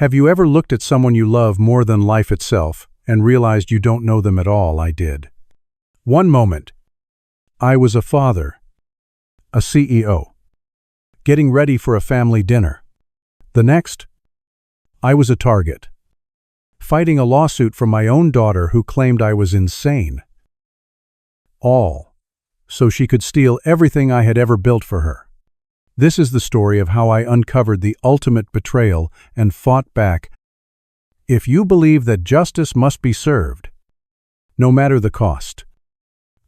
Have you ever looked at someone you love more than life itself and realized you don't know them at all? I did. One moment, I was a father, a CEO, getting ready for a family dinner. The next, I was a target, fighting a lawsuit from my own daughter who claimed I was insane. All so she could steal everything I had ever built for her. This is the story of how I uncovered the ultimate betrayal and fought back. If you believe that justice must be served, no matter the cost,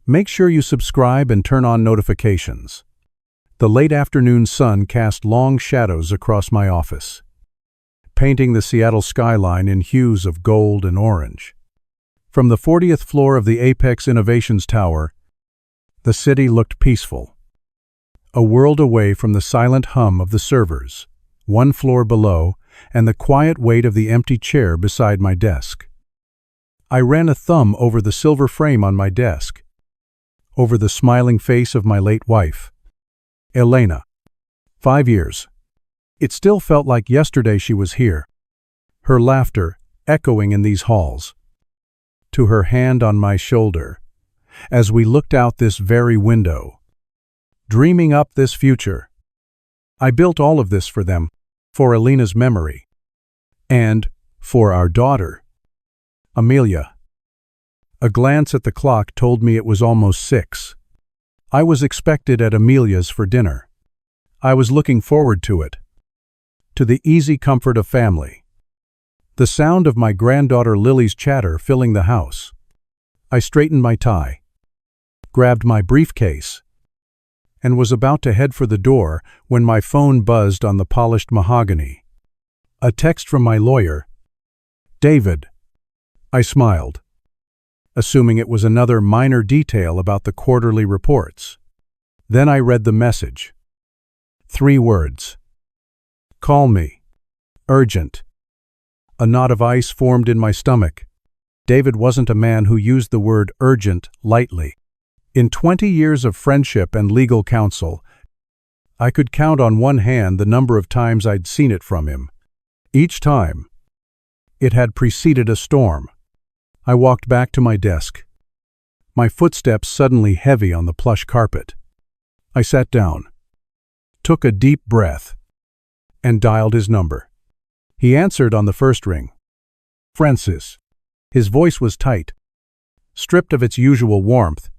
make sure you subscribe and turn on notifications. The late afternoon sun cast long shadows across my office, painting the Seattle skyline in hues of gold and orange. From the 40th floor of the Apex Innovations Tower, the city looked peaceful, a world away from the silent hum of the servers, one floor below, and the quiet weight of the empty chair beside my desk. I ran a thumb over the silver frame on my desk, over the smiling face of my late wife, Elena. 5 years. It still felt like yesterday she was here, her laughter echoing in these halls. To her hand on my shoulder, as we looked out this very window, dreaming up this future. I built all of this for them, for Elena's memory, and for our daughter, Amelia. A glance at the clock told me it was almost 6. I was expected at Amelia's for dinner. I was looking forward to it, to the easy comfort of family, the sound of my granddaughter Lily's chatter filling the house. I straightened my tie, grabbed my briefcase, and was about to head for the door when my phone buzzed on the polished mahogany. A text from my lawyer. David. I smiled, assuming it was another minor detail about the quarterly reports. Then I read the message. 3 words. Call me. Urgent. A knot of ice formed in my stomach. David wasn't a man who used the word urgent lightly. In 20 years of friendship and legal counsel, I could count on one hand the number of times I'd seen it from him. Each time, it had preceded a storm. I walked back to my desk, my footsteps suddenly heavy on the plush carpet. I sat down, took a deep breath, and dialed his number. He answered on the first ring. Francis. His voice was tight, stripped of its usual warmth.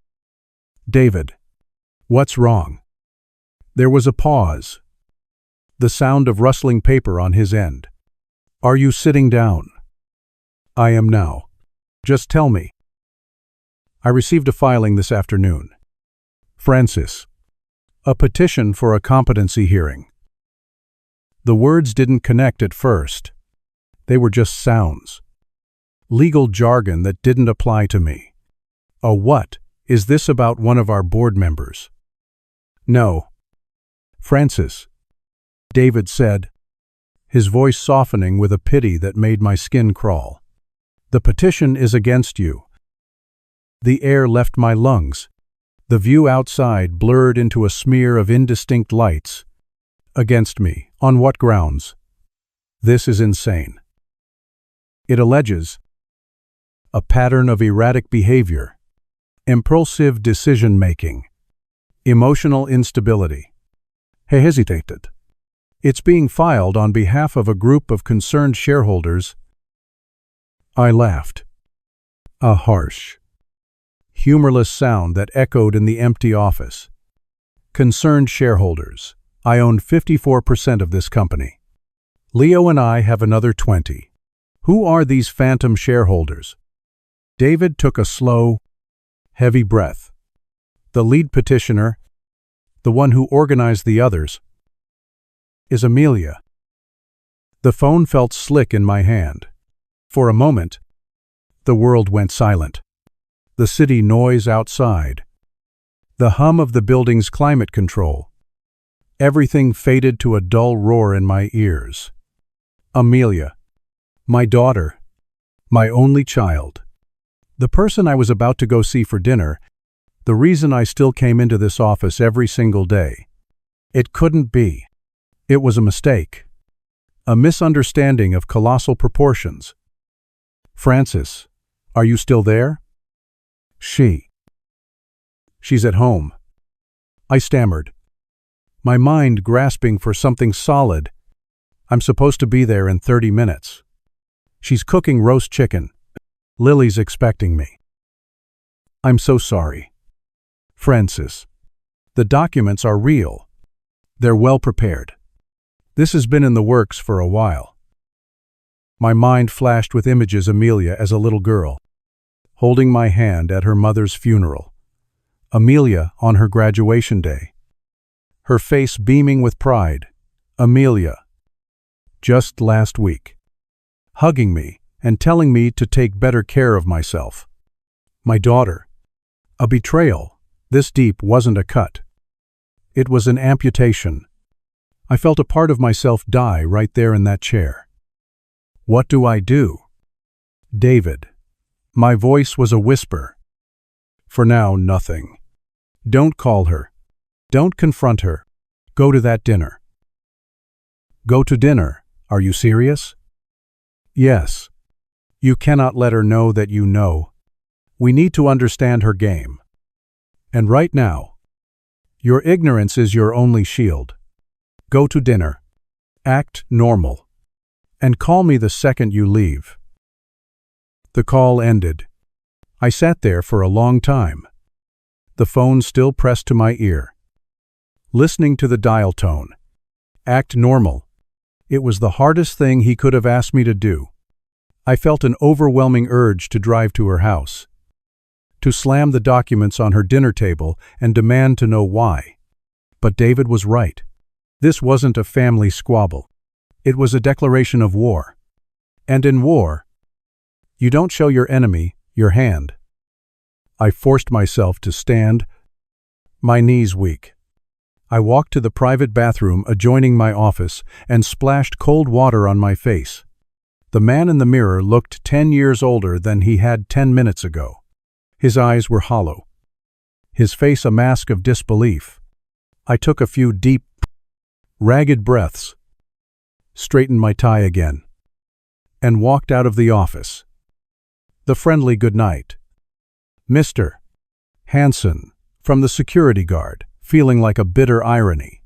David. What's wrong? There was a pause, the sound of rustling paper on his end. Are you sitting down? I am now. Just tell me. I received a filing this afternoon. Francis. A petition for a competency hearing. The words didn't connect at first. They were just sounds. Legal jargon that didn't apply to me. A what? Is this about one of our board members? No. Francis. David said, his voice softening with a pity that made my skin crawl. The petition is against you. The air left my lungs. The view outside blurred into a smear of indistinct lights. Against me. On what grounds? This is insane. It alleges a pattern of erratic behavior, impulsive decision-making, emotional instability. He hesitated. It's being filed on behalf of a group of concerned shareholders. I laughed. A harsh, humorless sound that echoed in the empty office. Concerned shareholders. I own 54% of this company. Leo and I have another 20. Who are these phantom shareholders? David took a slow, heavy breath. The lead petitioner, the one who organized the others, is Amelia. The phone felt slick in my hand. For a moment, the world went silent. The city noise outside, the hum of the building's climate control. Everything faded to a dull roar in my ears. Amelia, my daughter, my only child. The person I was about to go see for dinner, the reason I still came into this office every single day. It couldn't be. It was a mistake. A misunderstanding of colossal proportions. "Francis, are you still there?" She's at home." I stammered, my mind grasping for something solid. "I'm supposed to be there in 30 minutes. She's cooking roast chicken. Lily's expecting me." "I'm so sorry." "Francis, the documents are real. They're well prepared. This has been in the works for a while." My mind flashed with images of Amelia as a little girl, holding my hand at her mother's funeral. Amelia on her graduation day, her face beaming with pride. Amelia, just last week, hugging me and telling me to take better care of myself. My daughter. A betrayal this deep wasn't a cut. It was an amputation. I felt a part of myself die right there in that chair. What do I do? "David." My voice was a whisper. "For now, nothing. Don't call her. Don't confront her. Go to that dinner." "Go to dinner? Are you serious?" "Yes. You cannot let her know that you know. We need to understand her game. And right now, your ignorance is your only shield. Go to dinner. Act normal. And call me the second you leave." The call ended. I sat there for a long time, the phone still pressed to my ear, listening to the dial tone. Act normal. It was the hardest thing he could have asked me to do. I felt an overwhelming urge to drive to her house, to slam the documents on her dinner table and demand to know why. But David was right. This wasn't a family squabble. It was a declaration of war. And in war, you don't show your enemy your hand. I forced myself to stand, my knees weak. I walked to the private bathroom adjoining my office and splashed cold water on my face. The man in the mirror looked 10 years older than he had 10 minutes ago. His eyes were hollow, his face a mask of disbelief. I took a few deep, ragged breaths, straightened my tie again, and walked out of the office. The friendly goodnight. "Mr. Hansen," from the security guard, feeling like a bitter irony.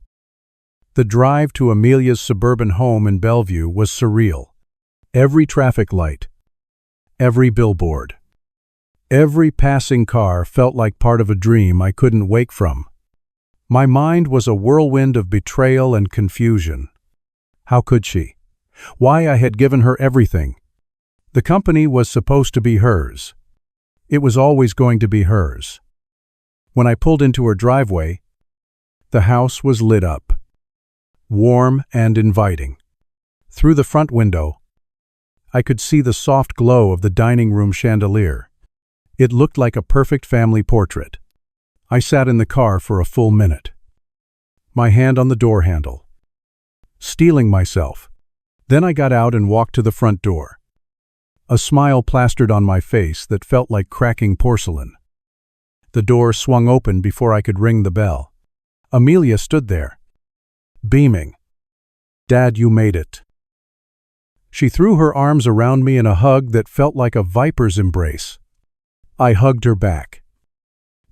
The drive to Amelia's suburban home in Bellevue was surreal. Every traffic light, every billboard, every passing car felt like part of a dream I couldn't wake from. My mind was a whirlwind of betrayal and confusion. How could she? Why I had given her everything. The company was supposed to be hers. It was always going to be hers. When I pulled into her driveway, the house was lit up, warm and inviting. Through the front window, I could see the soft glow of the dining room chandelier. It looked like a perfect family portrait. I sat in the car for a full minute, my hand on the door handle, steeling myself. Then I got out and walked to the front door, a smile plastered on my face that felt like cracking porcelain. The door swung open before I could ring the bell. Amelia stood there, beaming. "Dad, you made it." She threw her arms around me in a hug that felt like a viper's embrace. I hugged her back,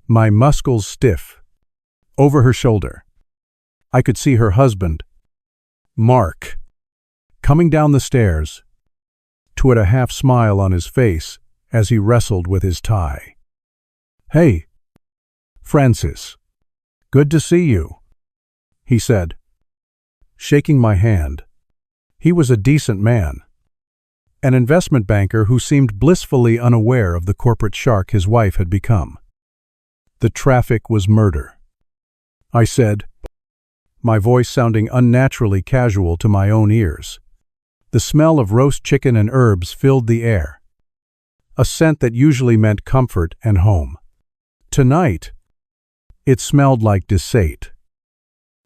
my muscles stiff. Over her shoulder, I could see her husband, Mark, coming down the stairs, with a half smile on his face as he wrestled with his tie. "Hey, Francis, good to see you," he said, shaking my hand. He was a decent man, an investment banker who seemed blissfully unaware of the corporate shark his wife had become. "The traffic was murder," I said, my voice sounding unnaturally casual to my own ears. The smell of roast chicken and herbs filled the air, a scent that usually meant comfort and home. Tonight, it smelled like deceit.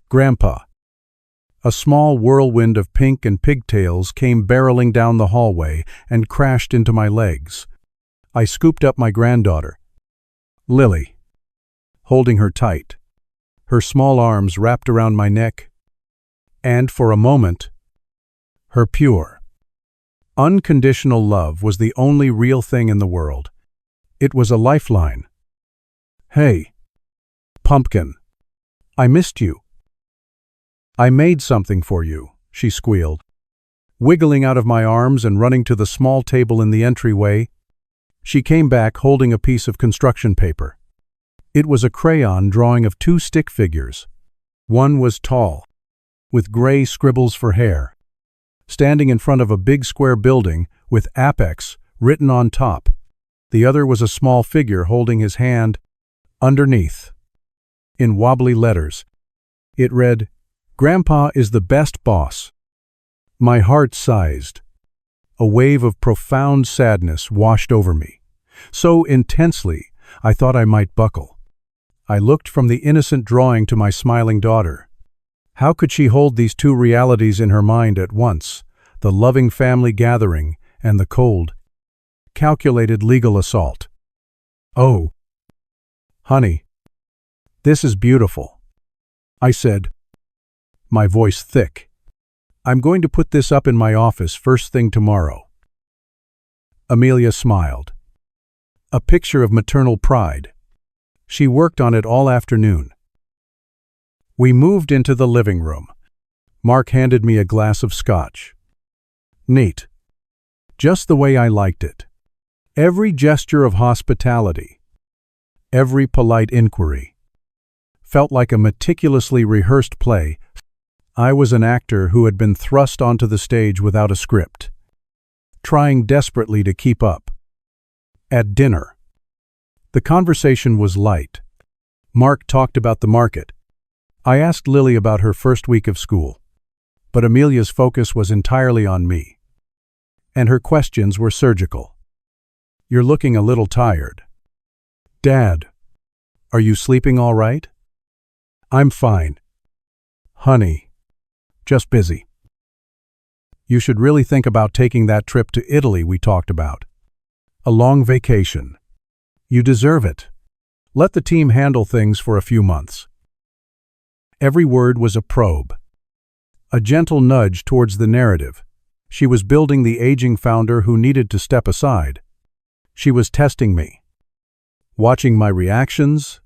Grandpa. A small whirlwind of pink and pigtails came barreling down the hallway and crashed into my legs. I scooped up my granddaughter, Lily, holding her tight, her small arms wrapped around my neck, and for a moment, Her pure, unconditional love was the only real thing in the world. It was a lifeline. "Hey, Pumpkin, I missed you. I made something for you," she squealed. Wiggling out of my arms and running to the small table in the entryway, she came back holding a piece of construction paper. It was a crayon drawing of two stick figures. One was tall, with gray scribbles for hair, standing in front of a big square building with Apex written on top. The other was a small figure holding his hand underneath. In wobbly letters, it read, "Grandpa is the best boss." My heart seized. A wave of profound sadness washed over me, so intensely I thought I might buckle. I looked from the innocent drawing to my smiling daughter. How could she hold these two realities in her mind at once, the loving family gathering and the cold, calculated legal assault? "Oh, honey, this is beautiful," I said, my voice thick. "I'm going to put this up in my office first thing tomorrow." Amelia smiled. A picture of maternal pride. She worked on it all afternoon. We moved into the living room. Mark handed me a glass of scotch. Neat. Just the way I liked it. Every gesture of hospitality, every polite inquiry, felt like a meticulously rehearsed play. I was an actor who had been thrust onto the stage without a script, trying desperately to keep up. At dinner, the conversation was light. Mark talked about the market. I asked Lily about her first week of school, but Amelia's focus was entirely on me, and her questions were surgical. "You're looking a little tired." "Dad, are you sleeping all right?" "I'm fine. Honey, just busy." "You should really think about taking that trip to Italy we talked about. A long vacation. You deserve it. Let the team handle things for a few months." Every word was a probe, a gentle nudge towards the narrative. She was building the aging founder who needed to step aside. She was testing me. Watching my reactions,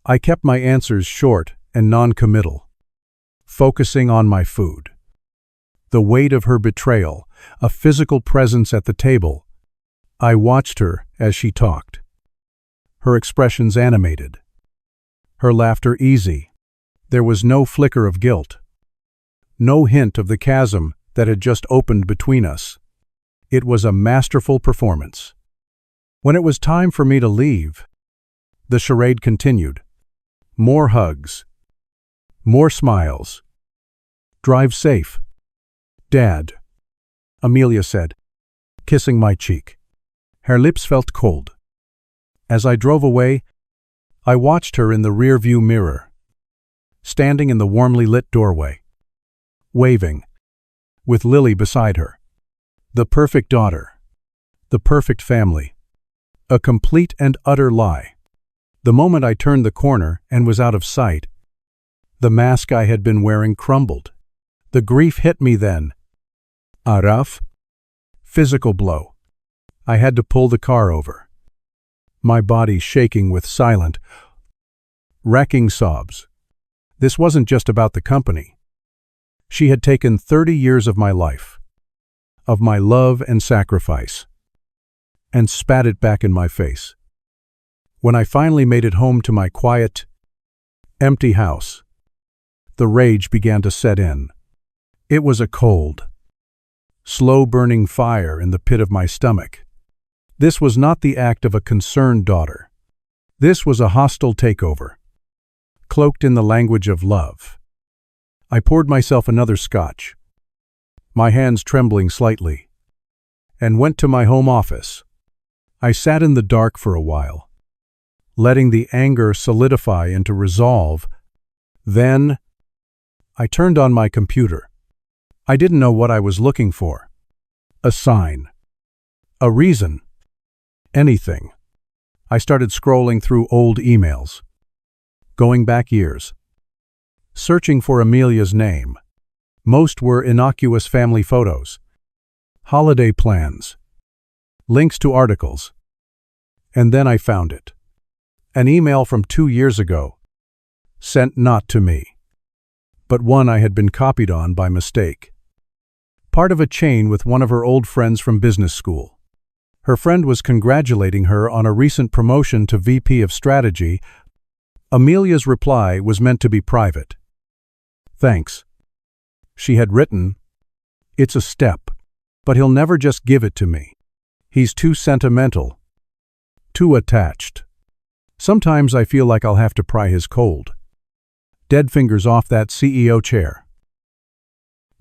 I kept my answers short and non-committal, focusing on my food. The weight of her betrayal, a physical presence at the table. I watched her as she talked. Her expressions animated, her laughter easy. There was no flicker of guilt, no hint of the chasm that had just opened between us. It was a masterful performance. When it was time for me to leave, the charade continued. More hugs, more smiles. "Drive safe, Dad," Amelia said, kissing my cheek. Her lips felt cold. As I drove away, I watched her in the rearview mirror, standing in the warmly lit doorway, waving, with Lily beside her. The perfect daughter, the perfect family, a complete and utter lie. The moment I turned the corner and was out of sight, the mask I had been wearing crumbled. The grief hit me then. A rough, physical blow. I had to pull the car over, my body shaking with silent, wrecking sobs. This wasn't just about the company. She had taken 30 years of my life, of my love and sacrifice, and spat it back in my face. When I finally made it home to my quiet, empty house, the rage began to set in. It was a cold, slow-burning fire in the pit of my stomach. This was not the act of a concerned daughter. This was a hostile takeover, cloaked in the language of love. I poured myself another scotch, my hands trembling slightly, and went to my home office. I sat in the dark for a while, letting the anger solidify into resolve. Then, I turned on my computer. I didn't know what I was looking for. A sign. A reason. Anything. I started scrolling through old emails, going back years, searching for Amelia's name. Most were innocuous family photos, holiday plans, links to articles. And then I found it. An email from 2 years ago, sent not to me, but one I had been copied on by mistake. Part of a chain with one of her old friends from business school. Her friend was congratulating her on a recent promotion to VP of Strategy. Amelia's reply was meant to be private. Thanks. She had written, "It's a step, but he'll never just give it to me. He's too sentimental, too attached. Sometimes I feel like I'll have to pry his cold. Dead fingers off that CEO chair."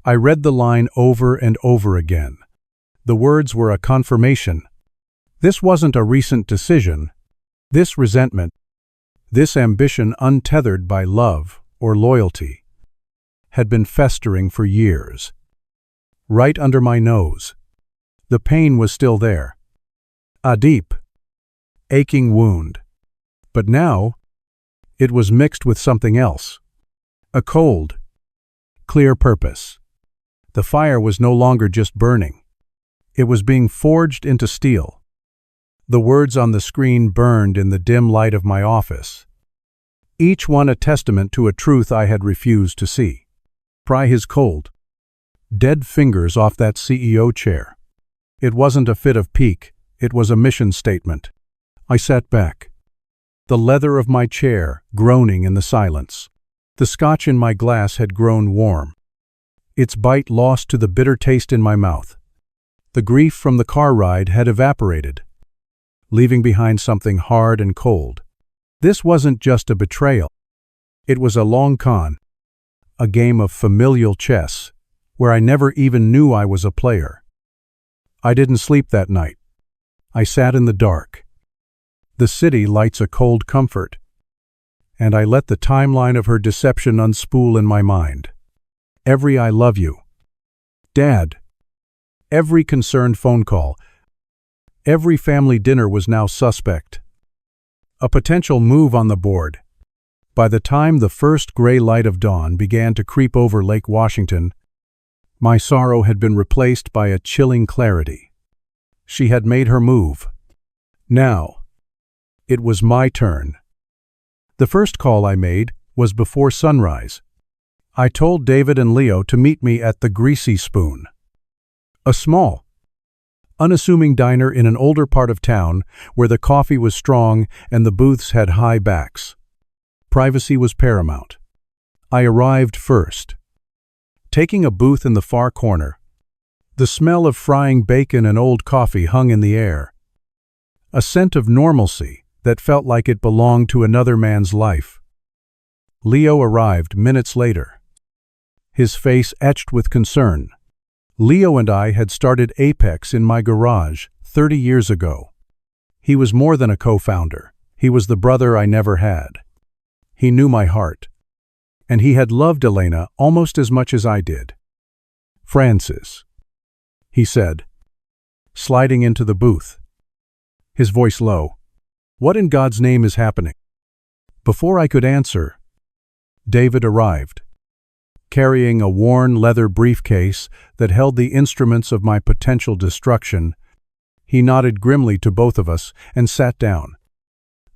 I read the line over and over again. The words were a confirmation. This wasn't a recent decision. This resentment, this ambition untethered by love or loyalty, had been festering for years. Right under my nose. The pain was still there. A deep, aching wound. But now, it was mixed with something else. A cold, clear purpose. The fire was no longer just burning. It was being forged into steel. The words on the screen burned in the dim light of my office, each one a testament to a truth I had refused to see. Pry his cold, dead fingers off that CEO chair. It wasn't a fit of pique, it was a mission statement. I sat back, the leather of my chair groaning in the silence. The scotch in my glass had grown warm, its bite lost to the bitter taste in my mouth. The grief from the car ride had evaporated, leaving behind something hard and cold. This wasn't just a betrayal. It was a long con, a game of familial chess, where I never even knew I was a player. I didn't sleep that night. I sat in the dark. The city lights a cold comfort, and I let the timeline of her deception unspool in my mind. Every "I love you, Dad," every concerned phone call, every family dinner was now suspect. A potential move on the board. By the time the first gray light of dawn began to creep over Lake Washington, my sorrow had been replaced by a chilling clarity. She had made her move. Now, it was my turn. The first call I made was before sunrise. I told David and Leo to meet me at the Greasy Spoon, a small, unassuming diner in an older part of town where the coffee was strong and the booths had high backs. Privacy was paramount. I arrived first. Taking a booth in the far corner, the smell of frying bacon and old coffee hung in the air. A scent of normalcy that felt like it belonged to another man's life. Leo arrived minutes later, his face etched with concern. Leo and I had started Apex in my garage 30 years ago. He was more than a co-founder. He was the brother I never had. He knew my heart, and he had loved Elena almost as much as I did. "Francis," he said, sliding into the booth, his voice low. "What in God's name is happening?" Before I could answer, David arrived, carrying a worn leather briefcase that held the instruments of my potential destruction. He nodded grimly to both of us and sat down,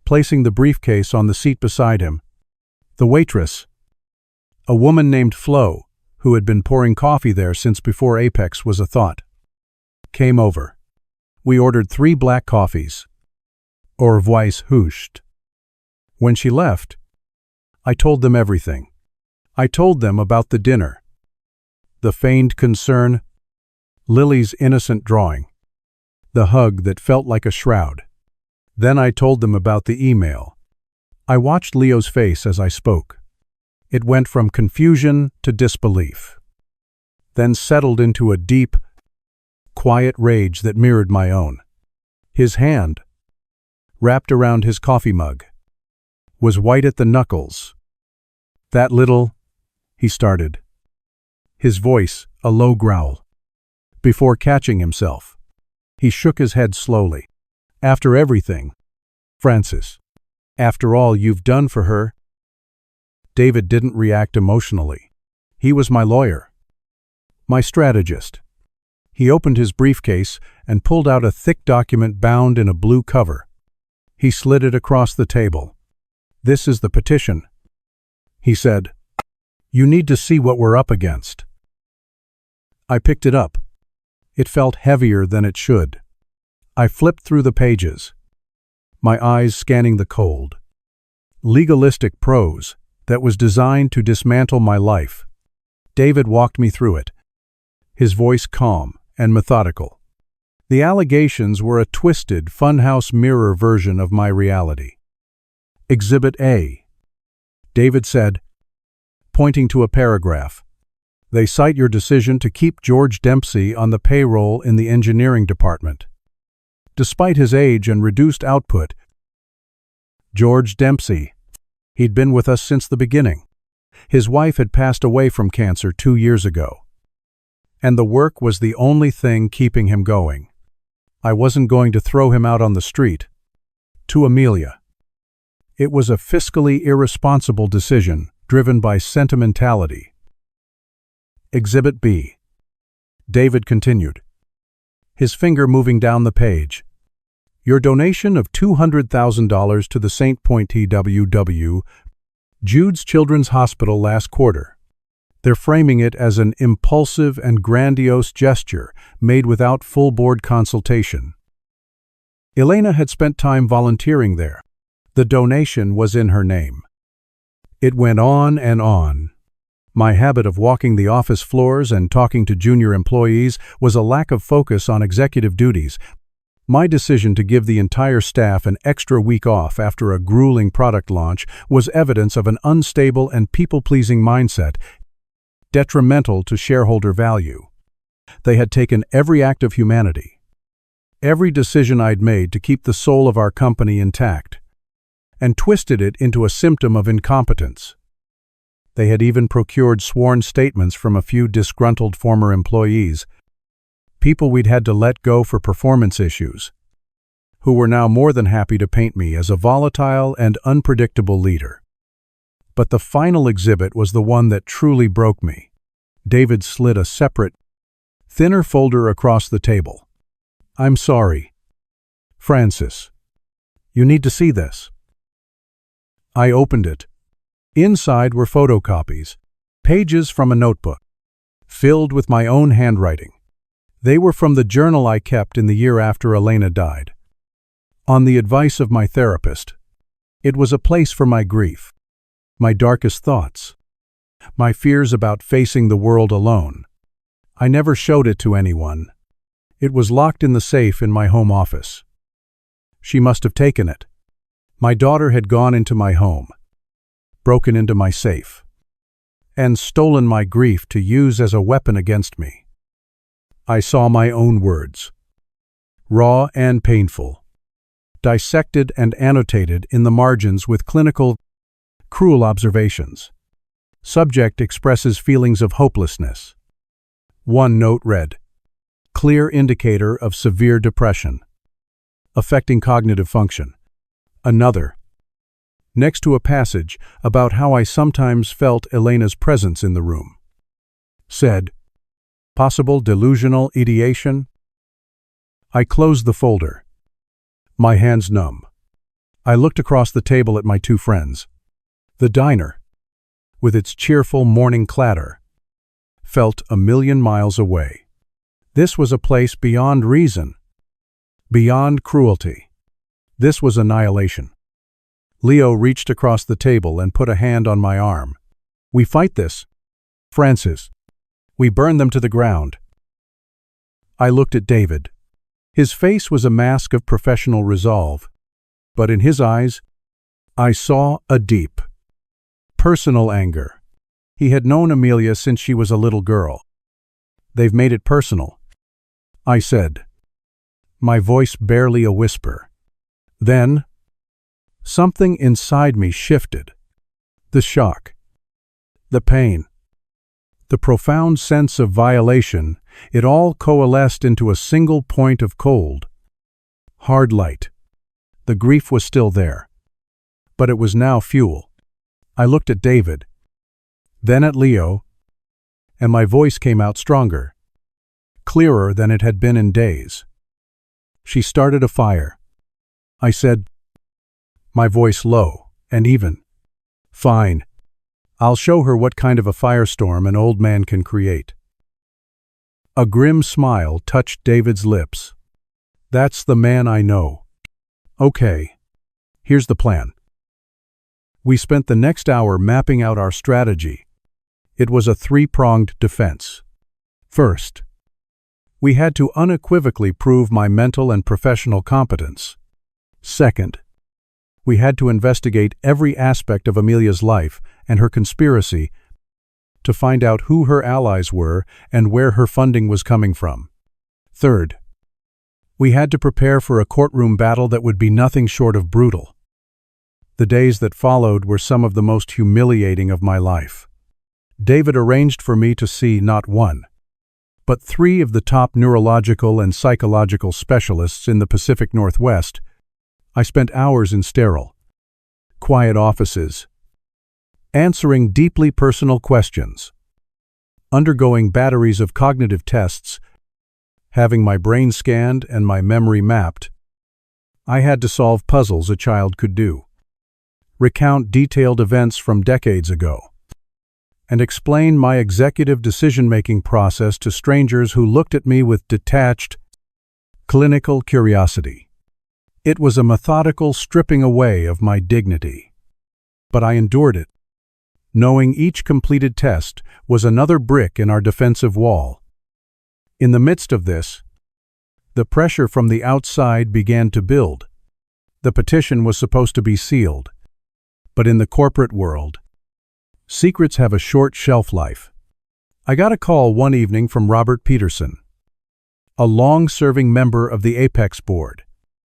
placing the briefcase on the seat beside him. The waitress, a woman named Flo, who had been pouring coffee there since before Apex was a thought, came over. We ordered 3 black coffees, au revoir hushed. When she left, I told them everything. I told them about the dinner, the feigned concern, Lily's innocent drawing, the hug that felt like a shroud. Then I told them about the email. I watched Leo's face as I spoke. It went from confusion to disbelief, then settled into a deep, quiet rage that mirrored my own. His hand, wrapped around his coffee mug, was white at the knuckles. "That little," he started, his voice a low growl. Before catching himself, he shook his head slowly. "After everything, Francis, after all you've done for her." David didn't react emotionally. He was my lawyer. My strategist. He opened his briefcase and pulled out a thick document bound in a blue cover. He slid it across the table. "This is the petition," he said. "You need to see what we're up against." I picked it up. It felt heavier than it should. I flipped through the pages, my eyes scanning the cold, legalistic prose that was designed to dismantle my life. David walked me through it, his voice calm and methodical. The allegations were a twisted, funhouse mirror version of my reality. Exhibit A, David said, pointing to a paragraph. "They cite your decision to keep George Dempsey on the payroll in the engineering department. Despite his age and reduced output, George Dempsey, he'd been with us since the beginning. His wife had passed away from cancer 2 years ago. And the work was the only thing keeping him going. I wasn't going to throw him out on the street." To Amelia. It was a fiscally irresponsible decision driven by sentimentality. Exhibit B, David continued, his finger moving down the page. "Your donation of $200,000 to the St. Point TWW, Jude's Children's Hospital last quarter. They're framing it as an impulsive and grandiose gesture made without full board consultation. Elena had spent time volunteering there. The donation was in her name." It went on and on. My habit of walking the office floors and talking to junior employees was a lack of focus on executive duties. My decision to give the entire staff an extra week off after a grueling product launch was evidence of an unstable and people-pleasing mindset, detrimental to shareholder value. They had taken every act of humanity, every decision I'd made to keep the soul of our company intact, and twisted it into a symptom of incompetence. They had even procured sworn statements from a few disgruntled former employees, people we'd had to let go for performance issues, who were now more than happy to paint me as a volatile and unpredictable leader. But the final exhibit was the one that truly broke me. David slid a separate, thinner folder across the table. "I'm sorry, Francis. You need to see this." I opened it. Inside were photocopies, pages from a notebook, filled with my own handwriting. They were from the journal I kept in the year after Elena died. On the advice of my therapist, it was a place for my grief, my darkest thoughts, my fears about facing the world alone. I never showed it to anyone. It was locked in the safe in my home office. She must have taken it. My daughter had gone into my home, broken into my safe, and stolen my grief to use as a weapon against me. I saw my own words, raw and painful, dissected and annotated in the margins with clinical, cruel observations. Subject expresses feelings of hopelessness. One note read, "Clear indicator of severe depression, affecting cognitive function." Another, next to a passage about how I sometimes felt Elena's presence in the room, said, "Possible delusional ideation." I closed the folder, my hands numb. I looked across the table at my two friends. The diner, with its cheerful morning clatter, felt a million miles away. This was a place beyond reason, beyond cruelty. This was annihilation. Leo reached across the table and put a hand on my arm. "We fight this, Francis. We burn them to the ground." I looked at David. His face was a mask of professional resolve, but in his eyes, I saw a deep, personal anger. He had known Amelia since she was a little girl. "They've made it personal," I said, my voice barely a whisper. Then, something inside me shifted. The shock, the pain, the profound sense of violation, it all coalesced into a single point of cold, hard light. The grief was still there, but it was now fuel. I looked at David, then at Leo, and my voice came out stronger, clearer than it had been in days. She started a fire. I said, my voice low and even, "Fine. I'll show her what kind of a firestorm an old man can create." A grim smile touched David's lips. "That's the man I know. Okay, here's the plan." We spent the next hour mapping out our strategy. It was a three-pronged defense. First, we had to unequivocally prove my mental and professional competence. Second, we had to investigate every aspect of Amelia's life and her conspiracy to find out who her allies were and where her funding was coming from. Third, we had to prepare for a courtroom battle that would be nothing short of brutal. The days that followed were some of the most humiliating of my life. David arranged for me to see not one, but 3 of the top neurological and psychological specialists in the Pacific Northwest. I spent hours in sterile, quiet offices, answering deeply personal questions, undergoing batteries of cognitive tests, having my brain scanned and my memory mapped. I had to solve puzzles a child could do, recount detailed events from decades ago, and explain my executive decision-making process to strangers who looked at me with detached, clinical curiosity. It was a methodical stripping away of my dignity. But I endured it, knowing each completed test was another brick in our defensive wall. In the midst of this, the pressure from the outside began to build. The petition was supposed to be sealed, but in the corporate world, secrets have a short shelf life. I got a call one evening from Robert Peterson, a long-serving member of the Apex board.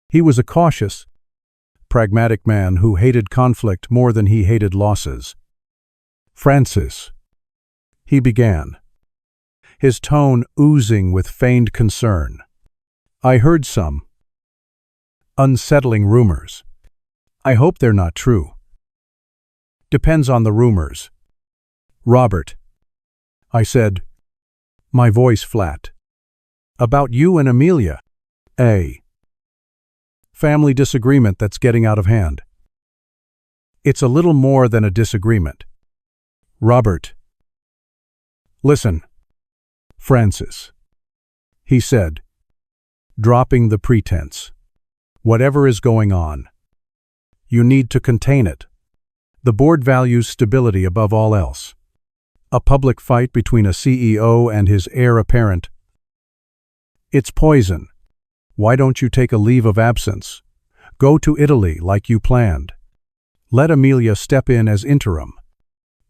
He was a cautious, pragmatic man who hated conflict more than he hated losses. "Francis," he began, his tone oozing with feigned concern. "I heard some unsettling rumors. I hope they're not true." "Depends on the rumors." "Robert," I said, my voice flat. "About you and Amelia. A family disagreement that's getting out of hand." "It's a little more than a disagreement." "Robert." "Listen, Francis," he said, dropping the pretense. "Whatever is going on, you need to contain it. The board values stability above all else. A public fight between a CEO and his heir apparent. It's poison. Why don't you take a leave of absence? Go to Italy like you planned. Let Amelia step in as interim.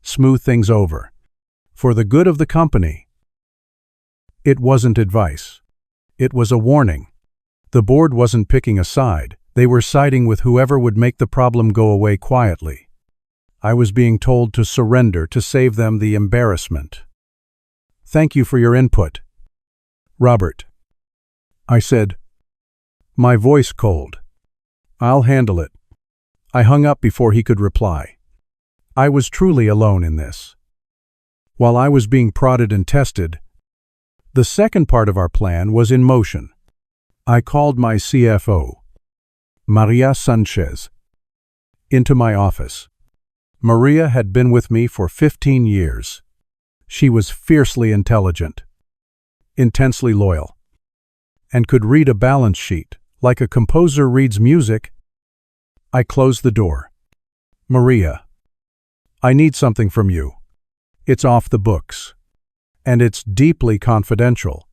Smooth things over. For the good of the company." It wasn't advice. It was a warning. The board wasn't picking a side. They were siding with whoever would make the problem go away quietly. I was being told to surrender to save them the embarrassment. "Thank you for your input, Robert," I said, my voice cold. "I'll handle it." I hung up before he could reply. I was truly alone in this. While I was being prodded and tested, the second part of our plan was in motion. I called my CFO, Maria Sanchez, into my office. Maria had been with me for 15 years. She was fiercely intelligent, intensely loyal, and could read a balance sheet like a composer reads music. I closed the door. "Maria, I need something from you. It's off the books, and it's deeply confidential."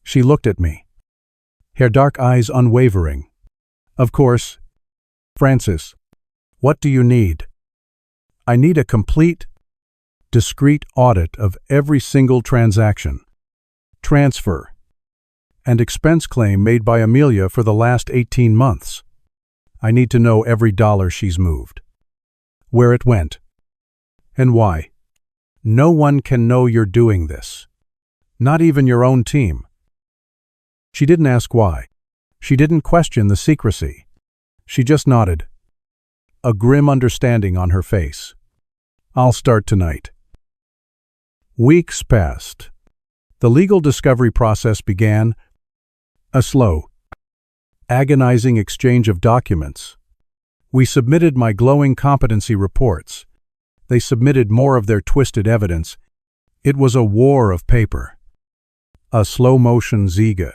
She looked at me, her dark eyes unwavering. "Of course, Francis, what do you need?" "I need a complete, discreet audit of every single transaction, transfer, and expense claim made by Amelia for the last 18 months. I need to know every dollar she's moved, where it went, and why. No one can know you're doing this, not even your own team." She didn't ask why. She didn't question the secrecy. She just nodded, a grim understanding on her face. "I'll start tonight." Weeks passed. The legal discovery process began, a slow, agonizing exchange of documents. We submitted my glowing competency reports. They submitted more of their twisted evidence. It was a war of paper. A slow-motion Ziga.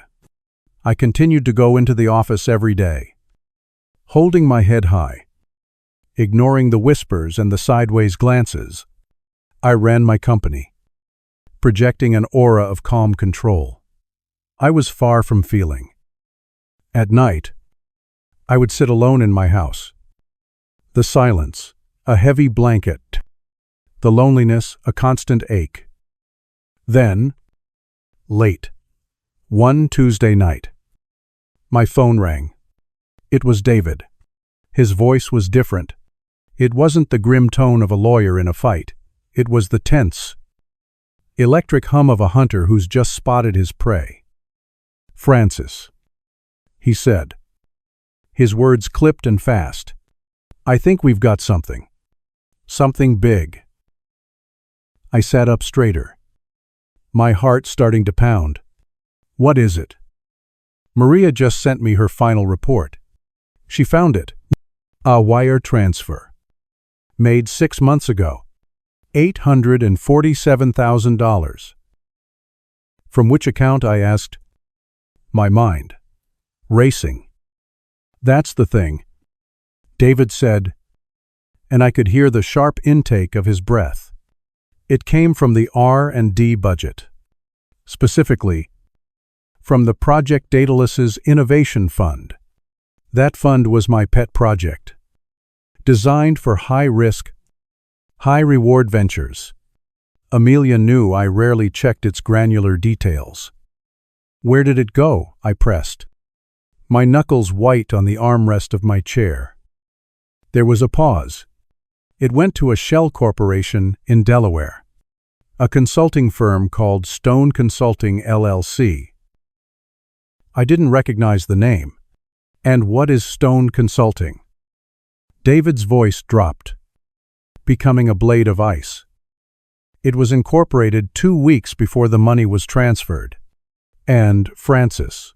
I continued to go into the office every day, holding my head high, ignoring the whispers and the sideways glances. I ran my company, projecting an aura of calm control. I was far from feeling. At night, I would sit alone in my house. The silence, a heavy blanket. The loneliness, a constant ache. Then, late, one Tuesday night, my phone rang. It was David. His voice was different. It wasn't the grim tone of a lawyer in a fight. It was the tense, electric hum of a hunter who's just spotted his prey. "Francis," he said. His words clipped and fast. "I think we've got something. Something big." I sat up straighter, my heart starting to pound. "What is it?" "Maria just sent me her final report. She found it. A wire transfer. Made 6 months ago. $847,000. "From which account?" I asked. My mind racing. "That's the thing," David said, and I could hear the sharp intake of his breath. It came from the R&D budget. Specifically, from the Project Daedalus' Innovation Fund. That fund was my pet project, designed for high-risk, high-reward ventures. Amelia knew I rarely checked its granular details. "Where did it go?" I pressed, my knuckles white on the armrest of my chair. There was a pause. It went to a shell corporation in Delaware, a consulting firm called Stone Consulting LLC. I didn't recognize the name. "And what is Stone Consulting?" David's voice dropped, becoming a blade of ice. "It was incorporated 2 weeks before the money was transferred. And Francis.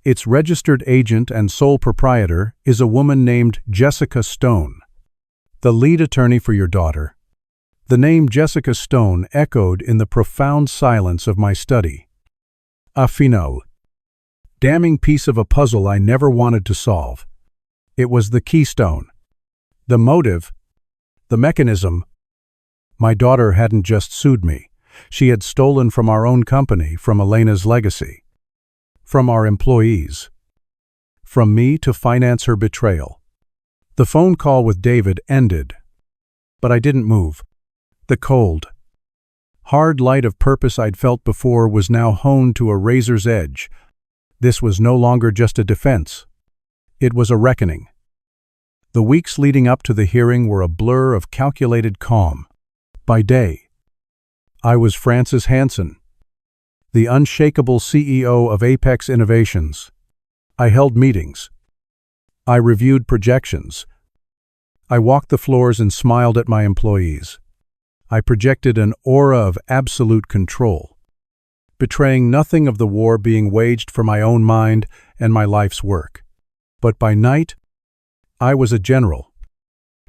Its registered agent and sole proprietor is a woman named Jessica Stone, the lead attorney for your daughter." The name Jessica Stone echoed in the profound silence of my study. A final, damning piece of a puzzle I never wanted to solve. It was the keystone, the motive, the mechanism. My daughter hadn't just sued me. She had stolen from our own company, from Elena's legacy, from our employees, from me to finance her betrayal. The phone call with David ended, but I didn't move. The cold, hard light of purpose I'd felt before was now honed to a razor's edge. This was no longer just a defense. It was a reckoning. The weeks leading up to the hearing were a blur of calculated calm. By day, I was Francis Hansen, the unshakable CEO of Apex Innovations. I held meetings. I reviewed projections. I walked the floors and smiled at my employees. I projected an aura of absolute control, betraying nothing of the war being waged for my own mind and my life's work. But by night, I was a general,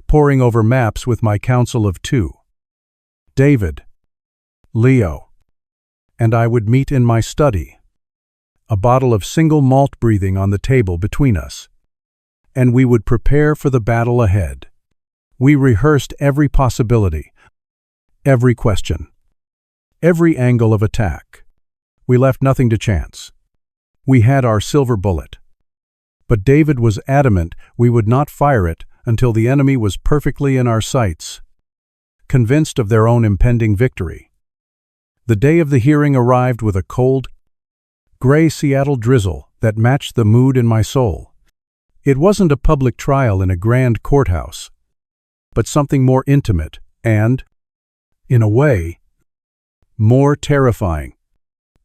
poring over maps with my council of 2. David, Leo, and I would meet in my study, a bottle of single malt breathing on the table between us, and we would prepare for the battle ahead. We rehearsed every possibility, every question, every angle of attack. We left nothing to chance. We had our silver bullet. But David was adamant we would not fire it until the enemy was perfectly in our sights, convinced of their own impending victory. The day of the hearing arrived with a cold, gray Seattle drizzle that matched the mood in my soul. It wasn't a public trial in a grand courthouse, but something more intimate and, in a way, more terrifying.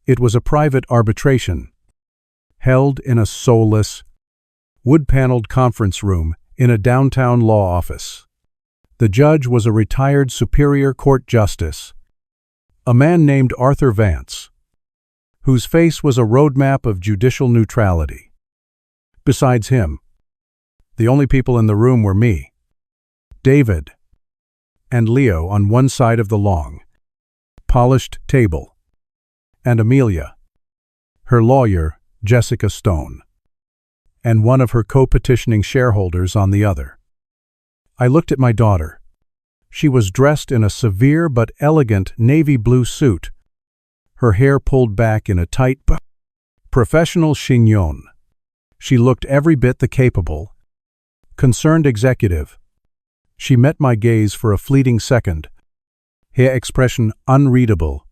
It was a private arbitration, held in a soulless, wood-paneled conference room in a downtown law office. The judge was a retired Superior Court justice, A man named Arthur Vance, whose face was a roadmap of judicial neutrality. Besides him, the only people in the room were me, David, and Leo on one side of the long, polished table, and Amelia, her lawyer, Jessica Stone, and one of her co-petitioning shareholders on the other. I looked at my daughter. She was dressed in a severe but elegant navy blue suit, her hair pulled back in a tight, professional chignon. She looked every bit the capable, concerned executive. She met my gaze for a fleeting second, her expression unreadable,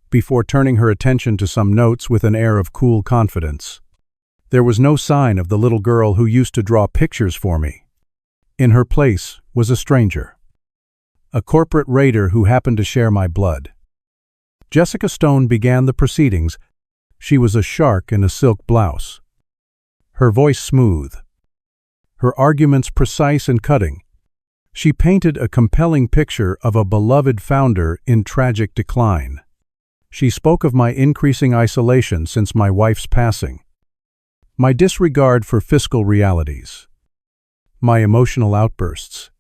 before turning her attention to some notes with an air of cool confidence. There was no sign of the little girl who used to draw pictures for me. In her place was a stranger, a corporate raider who happened to share my blood. Jessica Stone began the proceedings. She was a shark in a silk blouse, her voice smooth, her arguments precise and cutting. She painted a compelling picture of a beloved founder in tragic decline. She spoke of my increasing isolation since my wife's passing, my disregard for fiscal realities, my emotional outbursts.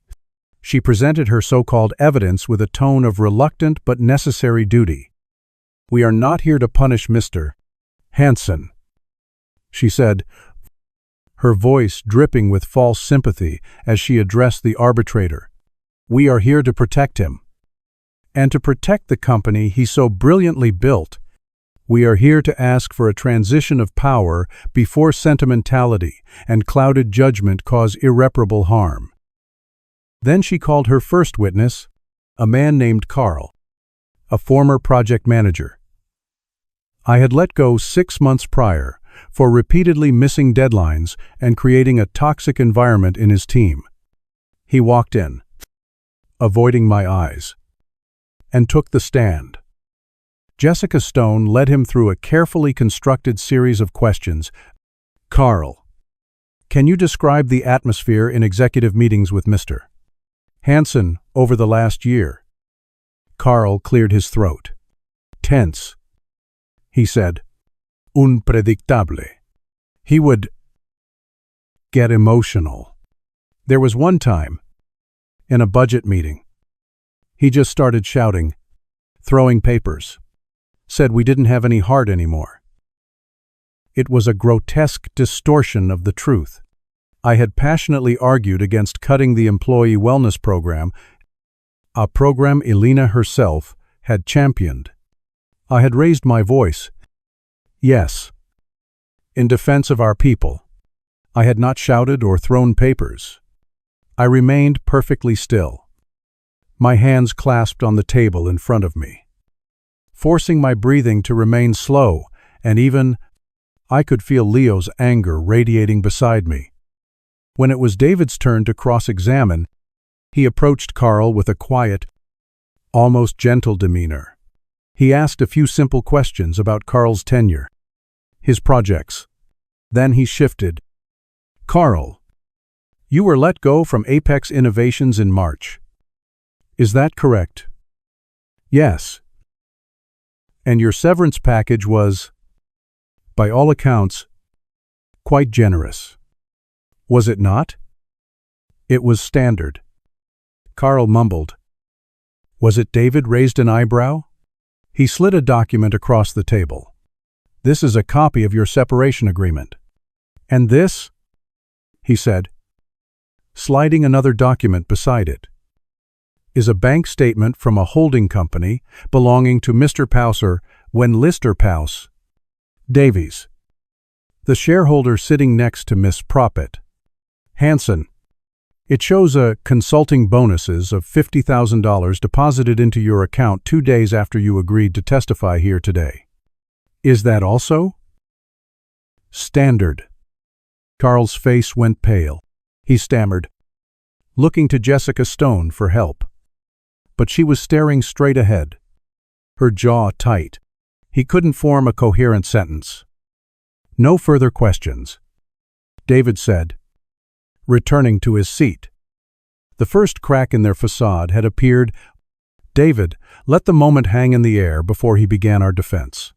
She presented her so-called evidence with a tone of reluctant but necessary duty. "We are not here to punish Mr. Hansen," she said, her voice dripping with false sympathy as she addressed the arbitrator. "We are here to protect him, and to protect the company he so brilliantly built. We are here to ask for a transition of power before sentimentality and clouded judgment cause irreparable harm." Then she called her first witness, a man named Carl, a former project manager I had let go 6 months prior for repeatedly missing deadlines and creating a toxic environment in his team. He walked in, avoiding my eyes, and took the stand. Jessica Stone led him through a carefully constructed series of questions. "Carl, can you describe the atmosphere in executive meetings with Mr. Hansen over the last year?" Carl cleared his throat. "Tense," he said. "Unpredictable. He would get emotional. There was one time, in a budget meeting, he just started shouting, throwing papers, said we didn't have any heart anymore." It was a grotesque distortion of the truth. I had passionately argued against cutting the employee wellness program, a program Elena herself had championed. I had raised my voice, yes, in defense of our people. I had not shouted or thrown papers. I remained perfectly still, my hands clasped on the table in front of me, forcing my breathing to remain slow, and even I could feel Leo's anger radiating beside me. When it was David's turn to cross-examine, he approached Carl with a quiet, almost gentle demeanor. He asked a few simple questions about Carl's tenure, his projects. Then he shifted. "Carl, you were let go from Apex Innovations in March. Is that correct?" "Yes." "And your severance package was, by all accounts, quite generous. Was it not?" "It was standard." Carl mumbled. "Was it?" David raised an eyebrow. He slid a document across the table. "This is a copy of your separation agreement." "And this?" he said, sliding another document beside it, "is a bank statement from a holding company belonging to Mr. Pauser when Lister Paus Davies, the shareholder sitting next to Miss Prophet Hansen. It shows a consulting bonuses of $50,000 deposited into your account 2 days after you agreed to testify here today. Is that also?" "Standard." Carl's face went pale. He stammered, looking to Jessica Stone for help. But she was staring straight ahead, her jaw tight. He couldn't form a coherent sentence. "No further questions," David said, returning to his seat. The first crack in their facade had appeared. David let the moment hang in the air before he began our defense.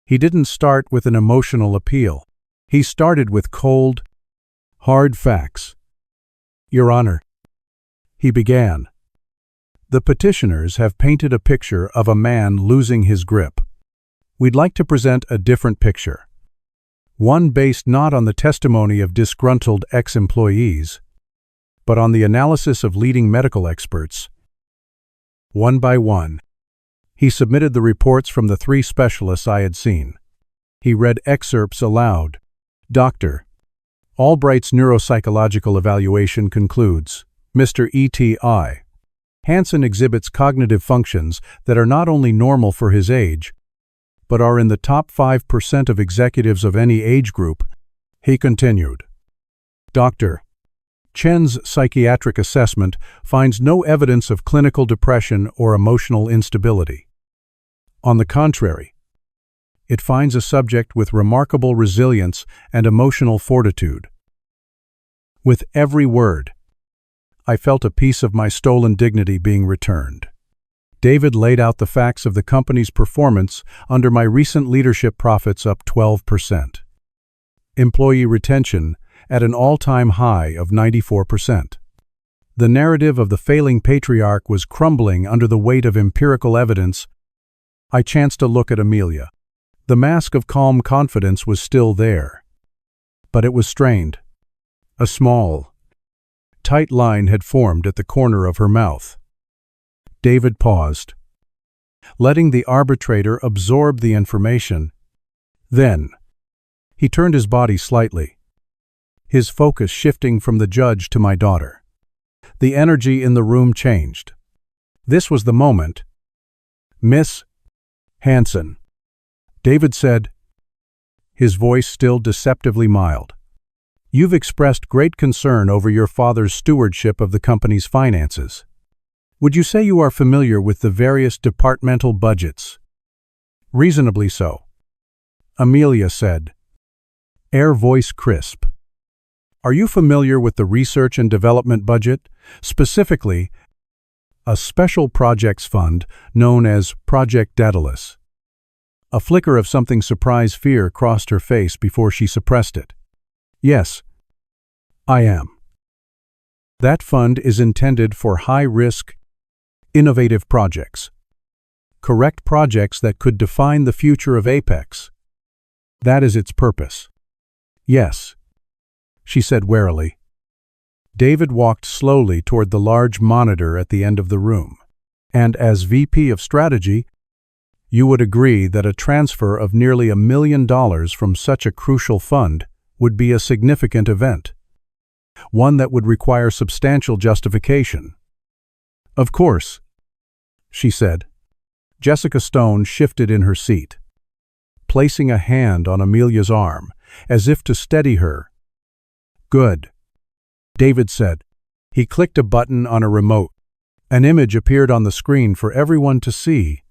He didn't start with an emotional appeal. He started with cold, hard facts. Your Honor, he began. The petitioners have painted a picture of a man losing his grip. We'd like to present a different picture. One based not on the testimony of disgruntled ex-employees, but on the analysis of leading medical experts. One by one, he submitted the reports from the 3 specialists I had seen. He read excerpts aloud. Dr. Albright's neuropsychological evaluation concludes, Mr. E.T.I. Hansen exhibits cognitive functions that are not only normal for his age, but are in the top 5% of executives of any age group. He continued. Dr. Chen's psychiatric assessment finds no evidence of clinical depression or emotional instability. On the contrary, it finds a subject with remarkable resilience and emotional fortitude. With every word, I felt a piece of my stolen dignity being returned. David laid out the facts of the company's performance under my recent leadership, profits up 12%. Employee retention at an all-time high of 94%. The narrative of the failing patriarch was crumbling under the weight of empirical evidence. I chanced to look at Amelia. The mask of calm confidence was still there, but it was strained. A small, tight line had formed at the corner of her mouth. David paused, letting the arbitrator absorb the information. Then, he turned his body slightly, his focus shifting from the judge to my daughter. The energy in the room changed. This was the moment. Miss Hansen, David said, his voice still deceptively mild. You've expressed great concern over your father's stewardship of the company's finances. Would you say you are familiar with the various departmental budgets? Reasonably so, Amelia said, air voice crisp. Are you familiar with the research and development budget, specifically a special projects fund known as Project Daedalus? A flicker of something surprised fear crossed her face before she suppressed it. Yes, I am. That fund is intended for high-risk, innovative projects. Correct projects that could define the future of Apex. That is its purpose. Yes, she said warily. David walked slowly toward the large monitor at the end of the room. And as VP of Strategy, you would agree that a transfer of nearly $1 million from such a crucial fund would be a significant event. One that would require substantial justification. Of course, she said. Jessica Stone shifted in her seat, placing a hand on Amelia's arm, as if to steady her. Good, David said. He clicked a button on a remote. An image appeared on the screen for everyone to see.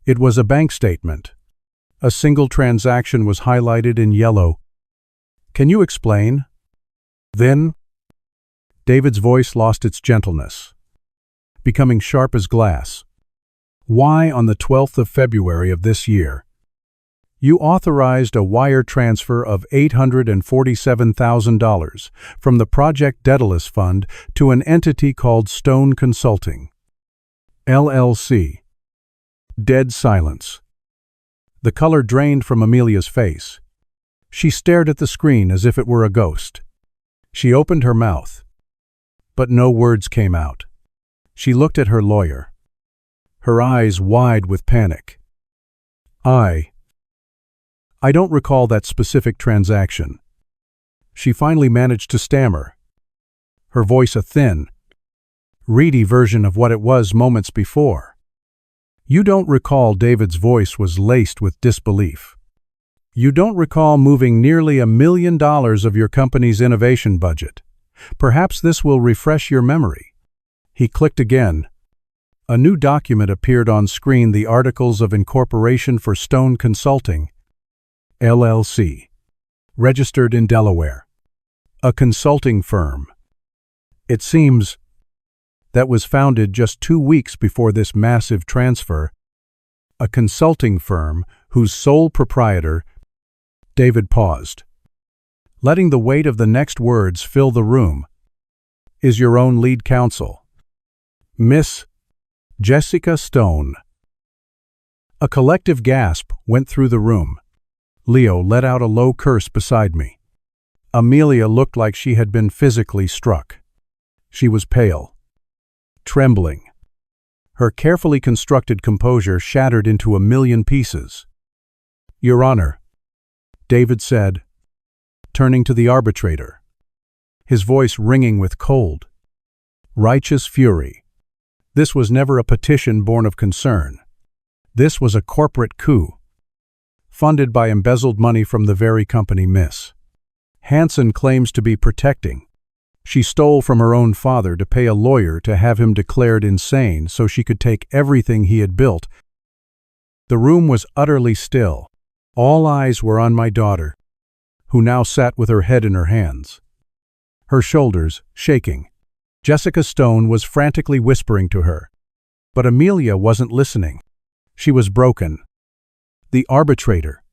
It was a bank statement. A single transaction was highlighted in yellow. Can you explain? Then, David's voice lost its gentleness, becoming sharp as glass. Why, on the 12th of February of this year, you authorized a wire transfer of $847,000 from the Project Daedalus Fund to an entity called Stone Consulting, LLC. Dead silence. The color drained from Amelia's face. She stared at the screen as if it were a ghost. She opened her mouth, but no words came out. She looked at her lawyer, her eyes wide with panic. I don't recall that specific transaction. She finally managed to stammer, her voice a thin, reedy version of what it was moments before. You don't recall. David's voice was laced with disbelief. You don't recall moving nearly $1 million of your company's innovation budget. Perhaps this will refresh your memory. He clicked again. A new document appeared on screen, the Articles of Incorporation for Stone Consulting, LLC, registered in Delaware. A consulting firm. It seems, that was founded just 2 weeks before this massive transfer, a consulting firm whose sole proprietor, David paused, letting the weight of the next words fill the room, is your own lead counsel, Miss Jessica Stone. A collective gasp went through the room. Leo let out a low curse beside me. Amelia looked like she had been physically struck. She was pale, trembling. Her carefully constructed composure shattered into a million pieces. Your Honor, David said, turning to the arbitrator, his voice ringing with cold, righteous fury. This was never a petition born of concern. This was a corporate coup, funded by embezzled money from the very company Miss Hansen claims to be protecting. She stole from her own father to pay a lawyer to have him declared insane so she could take everything he had built. The room was utterly still. All eyes were on my daughter, who now sat with her head in her hands, her shoulders shaking. Jessica Stone was frantically whispering to her, but Amelia wasn't listening. She was broken. The arbitrator,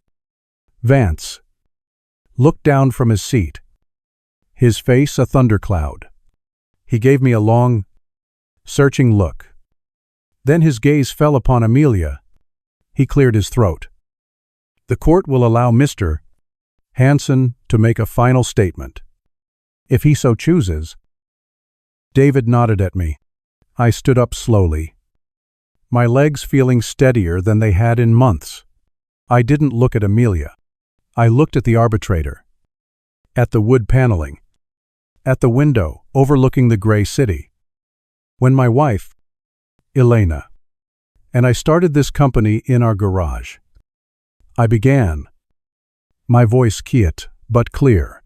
Vance, looked down from his seat, his face a thundercloud. He gave me a long, searching look. Then his gaze fell upon Amelia. He cleared his throat. The court will allow Mr. Hansen to make a final statement, if he so chooses. David nodded at me. I stood up slowly, my legs feeling steadier than they had in months. I didn't look at Amelia. I looked at the arbitrator, at the wood paneling, at the window overlooking the gray city. When my wife, Elena, and I started this company in our garage, I began, my voice quiet but clear.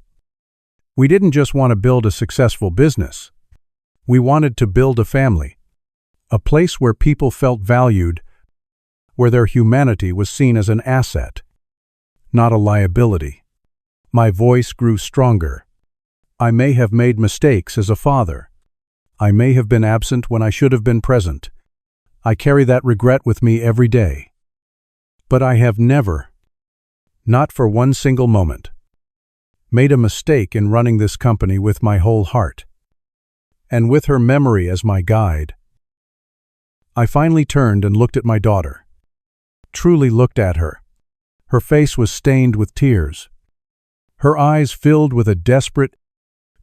We didn't just want to build a successful business. We wanted to build a family, a place where people felt valued, where their humanity was seen as an asset, not a liability. My voice grew stronger. I may have made mistakes as a father. I may have been absent when I should have been present. I carry that regret with me every day. But I have never, not for one single moment, made a mistake in running this company with my whole heart. And with her memory as my guide, I finally turned and looked at my daughter. Truly looked at her. Her face was stained with tears. Her eyes filled with a desperate,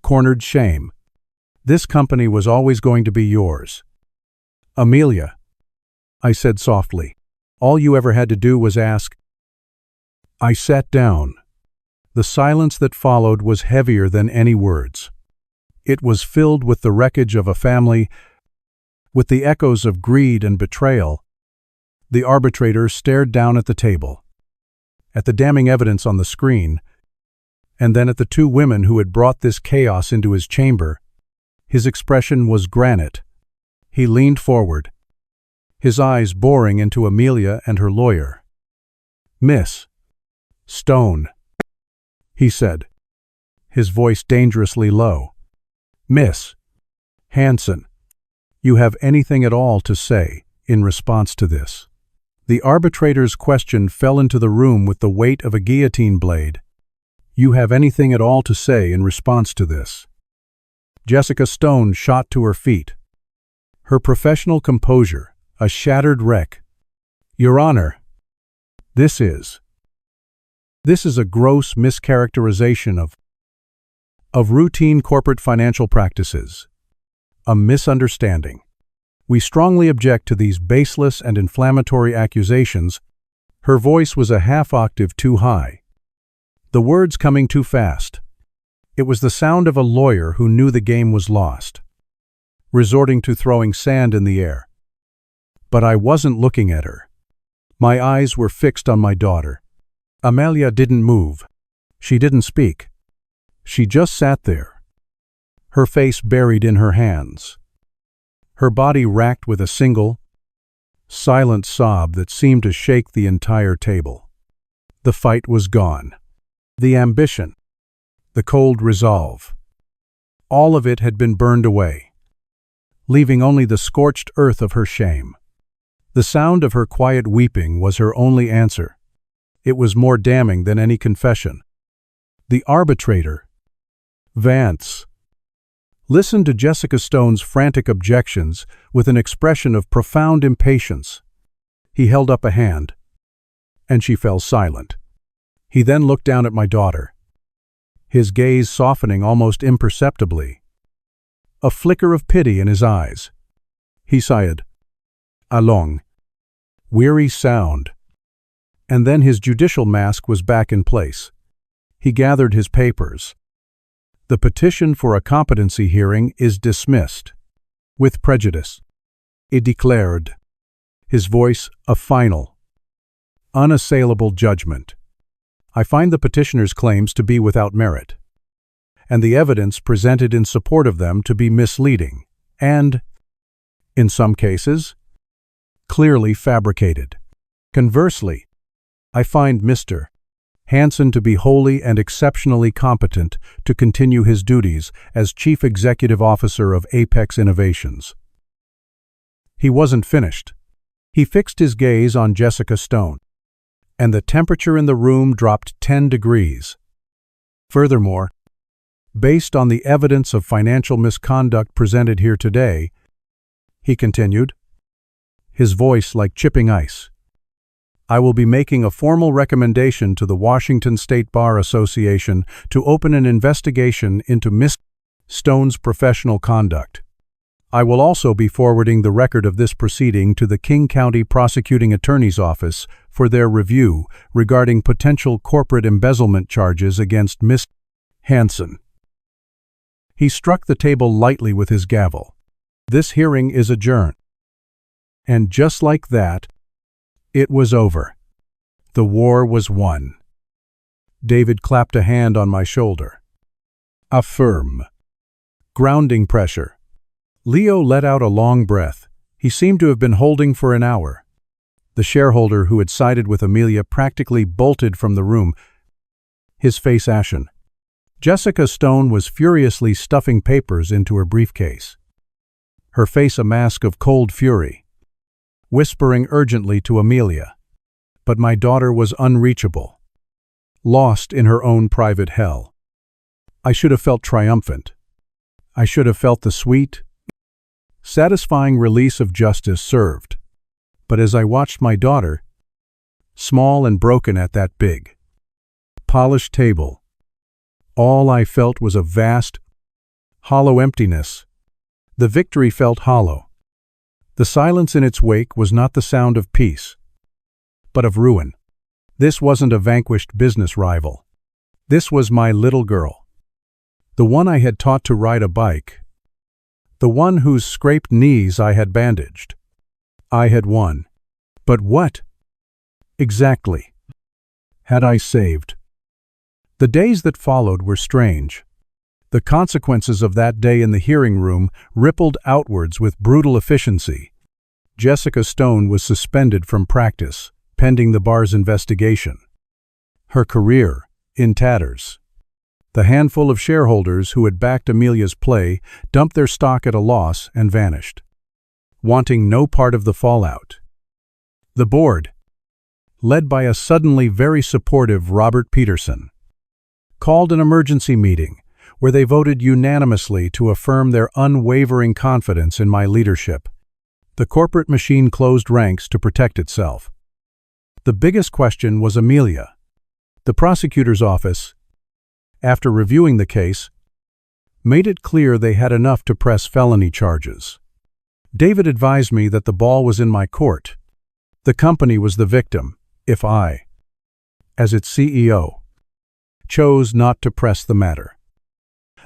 cornered shame. This company was always going to be yours. Amelia, I said softly, all you ever had to do was ask. I sat down. The silence that followed was heavier than any words. It was filled with the wreckage of a family, with the echoes of greed and betrayal. The arbitrator stared down at the table, at the damning evidence on the screen, and then at the two women who had brought this chaos into his chamber. His expression was granite. He leaned forward, his eyes boring into Amelia and her lawyer. Miss Stone, he said, his voice dangerously low. Miss Hansen, you have anything at all to say in response to this? The arbitrator's question fell into the room with the weight of a guillotine blade. You have anything at all to say in response to this? Jessica Stone shot to her feet, her professional composure a shattered wreck. Your Honor, this is a gross mischaracterization of routine corporate financial practices, a misunderstanding. We strongly object to these baseless and inflammatory accusations. Her voice was a half-octave too high, the words coming too fast. It was the sound of a lawyer who knew the game was lost, resorting to throwing sand in the air. But I wasn't looking at her. My eyes were fixed on my daughter. Amelia didn't move. She didn't speak. She just sat there, her face buried in her hands, her body racked with a single, silent sob that seemed to shake the entire table. The fight was gone. The ambition, the cold resolve, all of it had been burned away, leaving only the scorched earth of her shame. The sound of her quiet weeping was her only answer. It was more damning than any confession. The arbitrator, Vance, listened to Jessica Stone's frantic objections with an expression of profound impatience. He held up a hand, and she fell silent. He then looked down at my daughter, his gaze softening almost imperceptibly, a flicker of pity in his eyes. He sighed, a long, weary sound, and then his judicial mask was back in place. He gathered his papers. The petition for a competency hearing is dismissed, with prejudice, he declared, his voice a final, unassailable judgment. I find the petitioner's claims to be without merit, and the evidence presented in support of them to be misleading and, in some cases, clearly fabricated. Conversely, I find Mr. Hansen to be wholly and exceptionally competent to continue his duties as Chief Executive Officer of Apex Innovations. He wasn't finished. He fixed his gaze on Jessica Stone, and the temperature in the room dropped 10 degrees. Furthermore, based on the evidence of financial misconduct presented here today, he continued, his voice like chipping ice, I will be making a formal recommendation to the Washington State Bar Association to open an investigation into Miss Stone's professional conduct. I will also be forwarding the record of this proceeding to the King County Prosecuting Attorney's Office for their review regarding potential corporate embezzlement charges against Miss Hansen. He struck the table lightly with his gavel. This hearing is adjourned. And just like that, it was over. The war was won. David clapped a hand on my shoulder. A firm, grounding pressure. Leo let out a long breath. He seemed to have been holding for an hour. The shareholder who had sided with Amelia practically bolted from the room, his face ashen. Jessica Stone was furiously stuffing papers into her briefcase, her face a mask of cold fury, whispering urgently to Amelia. But my daughter was unreachable, lost in her own private hell. I should have felt triumphant. I should have felt the sweet, satisfying release of justice served. But as I watched my daughter, small and broken at that big, polished table, all I felt was a vast, hollow emptiness. The victory felt hollow. The silence in its wake was not the sound of peace, but of ruin. This wasn't a vanquished business rival. This was my little girl, the one I had taught to ride a bike, the one whose scraped knees I had bandaged. I had won. But what, exactly, had I saved? The days that followed were strange. The consequences of that day in the hearing room rippled outwards with brutal efficiency. Jessica Stone was suspended from practice, pending the bar's investigation. Her career, in tatters. The handful of shareholders who had backed Amelia's play dumped their stock at a loss and vanished, wanting no part of the fallout. The board, led by a suddenly very supportive Robert Peterson, called an emergency meeting where they voted unanimously to affirm their unwavering confidence in my leadership. The corporate machine closed ranks to protect itself. The biggest question was Amelia. The prosecutor's office, after reviewing the case, made it clear they had enough to press felony charges. David advised me that the ball was in my court. The company was the victim, if I, as its CEO, chose not to press the matter.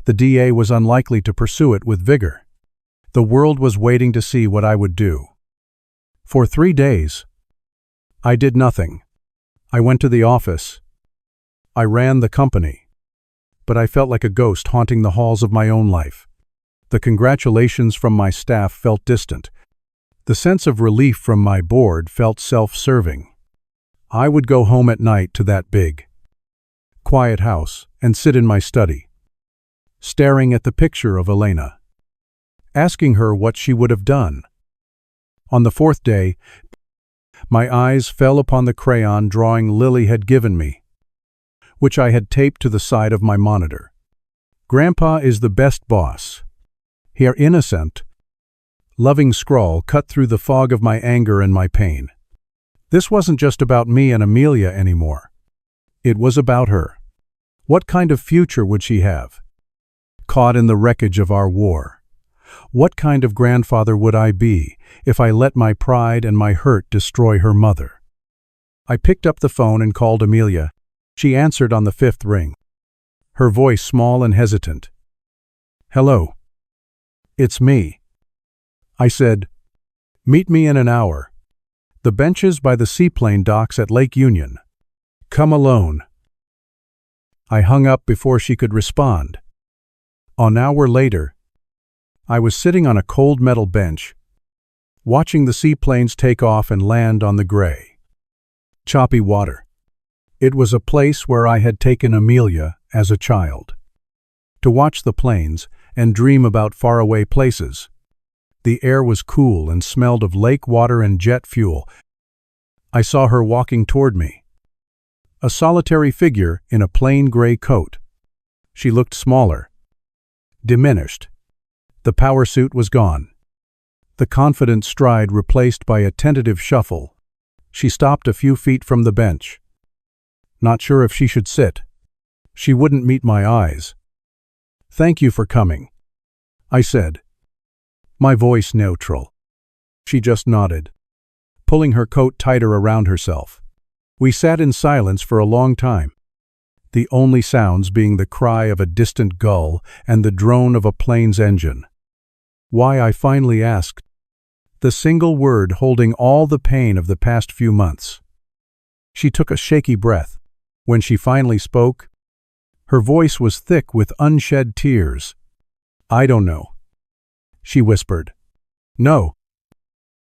The DA was unlikely to pursue it with vigor. The world was waiting to see what I would do. For 3 days, I did nothing. I went to the office. I ran the company. But I felt like a ghost haunting the halls of my own life. The congratulations from my staff felt distant. The sense of relief from my board felt self-serving. I would go home at night to that big, quiet house and sit in my study, staring at the picture of Elena. asking her what she would have done. On the fourth day, my eyes fell upon the crayon drawing Lily had given me, which I had taped to the side of my monitor. "Grandpa is the best boss." Her innocent, loving scrawl cut through the fog of my anger and my pain. This wasn't just about me and Amelia anymore. It was about her. What kind of future would she have? Caught in the wreckage of our war. What kind of grandfather would I be if I let my pride and my hurt destroy her mother? I picked up the phone and called Amelia. She answered on the fifth ring, her voice small and hesitant. "Hello. It's me." I said, "Meet me in an hour. The benches by the seaplane docks at Lake Union. Come alone." I hung up before she could respond. An hour later, I was sitting on a cold metal bench, watching the seaplanes take off and land on the gray, choppy water. It was a place where I had taken Amelia as a child, to watch the planes and dream about faraway places. The air was cool and smelled of lake water and jet fuel. I saw her walking toward me, a solitary figure in a plain gray coat. She looked smaller, diminished. The power suit was gone. The confident stride replaced by a tentative shuffle. She stopped a few feet from the bench. Not sure if she should sit. She wouldn't meet my eyes. "Thank you for coming," I said, my voice neutral. She just nodded, pulling her coat tighter around herself. We sat in silence for a long time, the only sounds being the cry of a distant gull and the drone of a plane's engine. Why, I finally asked, the single word holding all the pain of the past few months. She took a shaky breath. When she finally spoke, her voice was thick with unshed tears. "I don't know," she whispered. "No,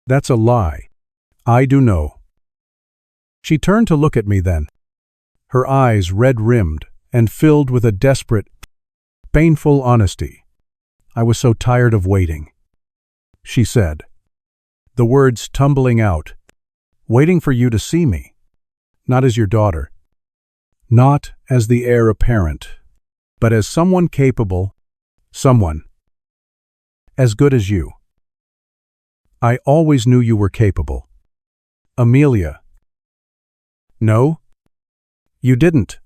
that's a lie. I do know." She turned to look at me then, her eyes red-rimmed and filled with a desperate, painful honesty. I was so tired of waiting. She said, the words tumbling out, "Waiting for you to see me, not as your daughter, not as the heir apparent, but as someone capable, someone as good as you. I always knew you were capable. Amelia." "No, you didn't,"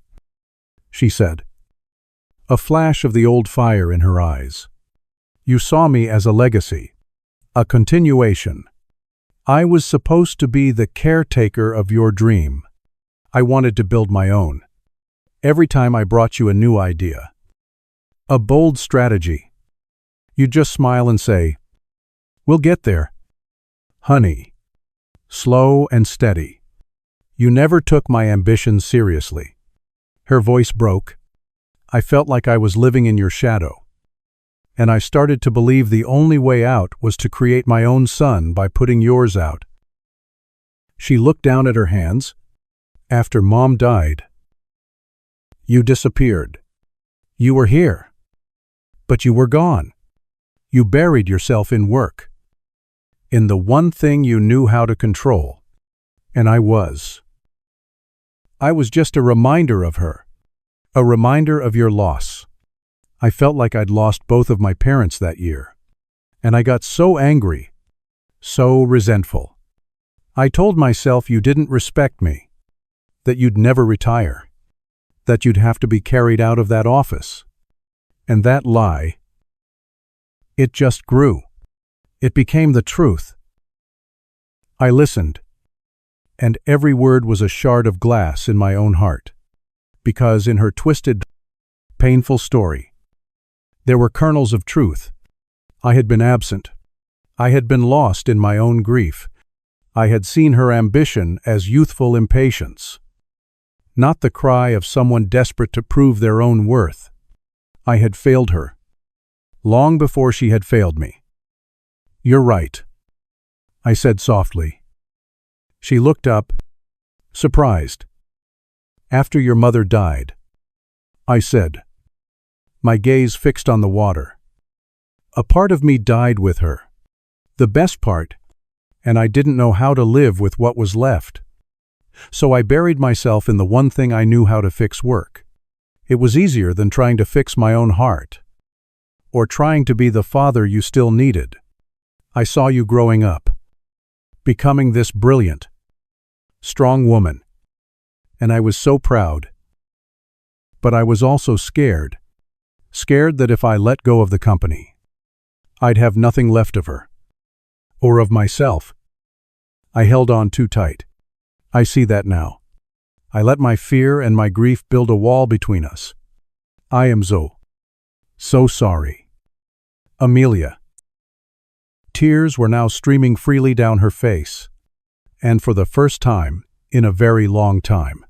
she said, a flash of the old fire in her eyes. "You saw me as a legacy, a continuation. I was supposed to be the caretaker of your dream. I wanted to build my own. Every time I brought you a new idea, a bold strategy, you'd just smile and say, 'We'll get there, honey.' Slow and steady. You never took my ambitions seriously." Her voice broke. "I felt like I was living in your shadow. And I started to believe the only way out was to create my own sun by putting yours out." She looked down at her hands. "After Mom died, you disappeared. You were here, but you were gone. You buried yourself in work, in the one thing you knew how to control. And I was just a reminder of her, a reminder of your loss. I felt like I'd lost both of my parents that year, and I got so angry, so resentful. I told myself you didn't respect me, that you'd never retire, that you'd have to be carried out of that office. And that lie, it just grew. It became the truth." I listened, and every word was a shard of glass in my own heart, because in her twisted, painful story, there were kernels of truth. I had been absent. I had been lost in my own grief. I had seen her ambition as youthful impatience, not the cry of someone desperate to prove their own worth. I had failed her, long before she had failed me. "You're right," I said softly. She looked up, surprised. "After your mother died," I said, my gaze fixed on the water, A part of me died with her. The best part, and I didn't know how to live with what was left. So I buried myself in the one thing I knew how to fix work. It was easier than trying to fix my own heart, or trying to be the father you still needed. I saw you growing up, becoming this brilliant, strong woman, and I was so proud. But I was also scared that if I let go of the company, I'd have nothing left of her, or of myself. I held on too tight. I see that now. I let my fear and my grief build a wall between us. I am so sorry. Amelia. Tears were now streaming freely down her face, and for the first time in a very long time,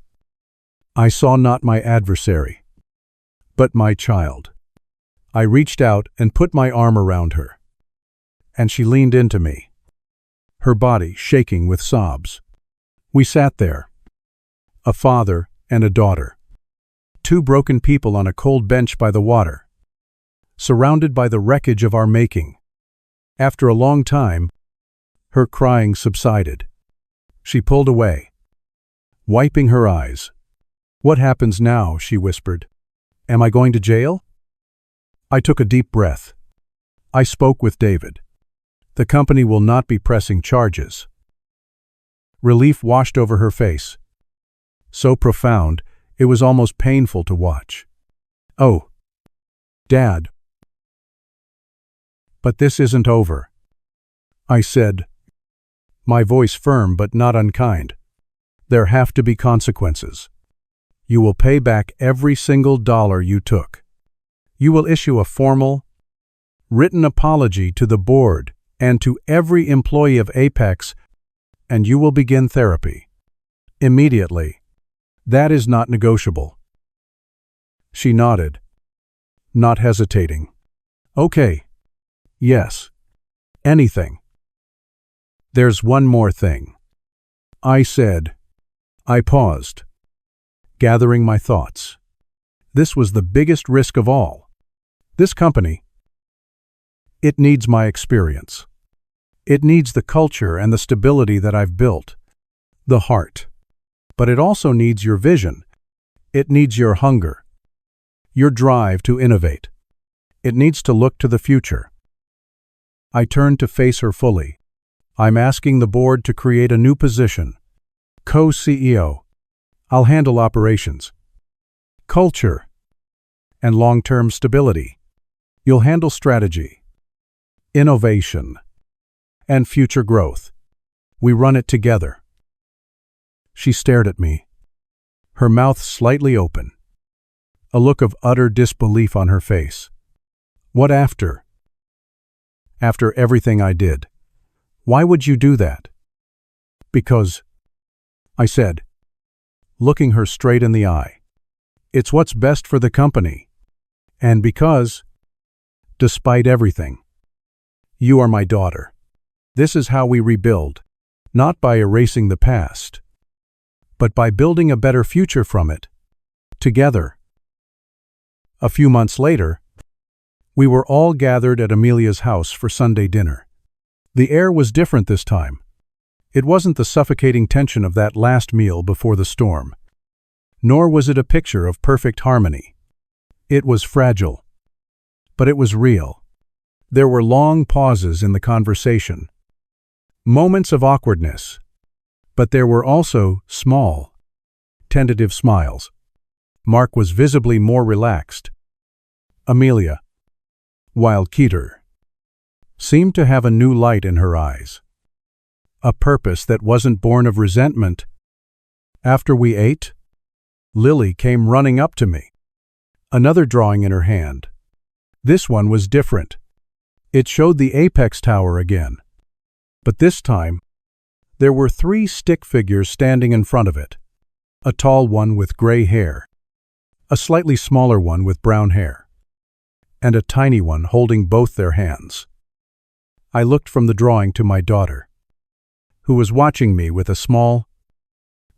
I saw not my adversary, but my child. I reached out and put my arm around her, and she leaned into me, her body shaking with sobs. We sat there, a father and a daughter, two broken people on a cold bench by the water, surrounded by the wreckage of our making. After a long time, her crying subsided. She pulled away, wiping her eyes. "What happens now?" she whispered. "Am I going to jail?" I took a deep breath. I spoke with David. The company will not be pressing charges. Relief washed over her face, so profound it was almost painful to watch. "Oh, Dad. But this isn't over," I said, my voice firm but not unkind. "There have to be consequences. You will pay back every single dollar you took. You will issue a formal, written apology to the board and to every employee of Apex, and you will begin therapy. Immediately. That is not negotiable." She nodded, not hesitating. "Okay. Yes. Anything." "There's one more thing," I said. I paused, gathering my thoughts. This was the biggest risk of all. This company, it needs my experience. It needs the culture and the stability that I've built, the heart. But it also needs your vision. It needs your hunger, your drive to innovate. It needs to look to the future. I turned to face her fully. "I'm asking the board to create a new position. Co-CEO. I'll handle operations, culture, and long-term stability. You'll handle strategy, innovation, and future growth. We run it together." She stared at me, her mouth slightly open, a look of utter disbelief on her face. "What after? After everything I did? Why would you do that?" "Because," I said, looking her straight in the eye, "it's what's best for the company. And because, despite everything, you are my daughter. This is how we rebuild, not by erasing the past, but by building a better future from it, together." A few months later, we were all gathered at Amelia's house for Sunday dinner. The air was different this time. It wasn't the suffocating tension of that last meal before the storm, nor was it a picture of perfect harmony. It was fragile, but it was real. There were long pauses in the conversation, moments of awkwardness, but there were also small, tentative smiles. Mark was visibly more relaxed. Amelia, while Keter, seemed to have a new light in her eyes, a purpose that wasn't born of resentment. After we ate, Lily came running up to me, another drawing in her hand. This one was different. It showed the Apex Tower again, but this time there were 3 stick figures standing in front of it, a tall one with gray hair, a slightly smaller one with brown hair, and a tiny one holding both their hands. I looked from the drawing to my daughter, who was watching me with a small,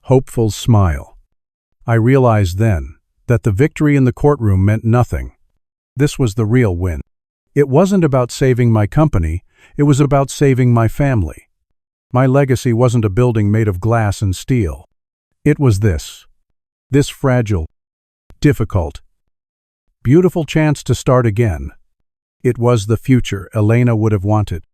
hopeful smile. I realized then that the victory in the courtroom meant nothing. This was the real win. It wasn't about saving my company, it was about saving my family. My legacy wasn't a building made of glass and steel. It was this fragile, difficult, beautiful chance to start again. It was the future Elena would have wanted.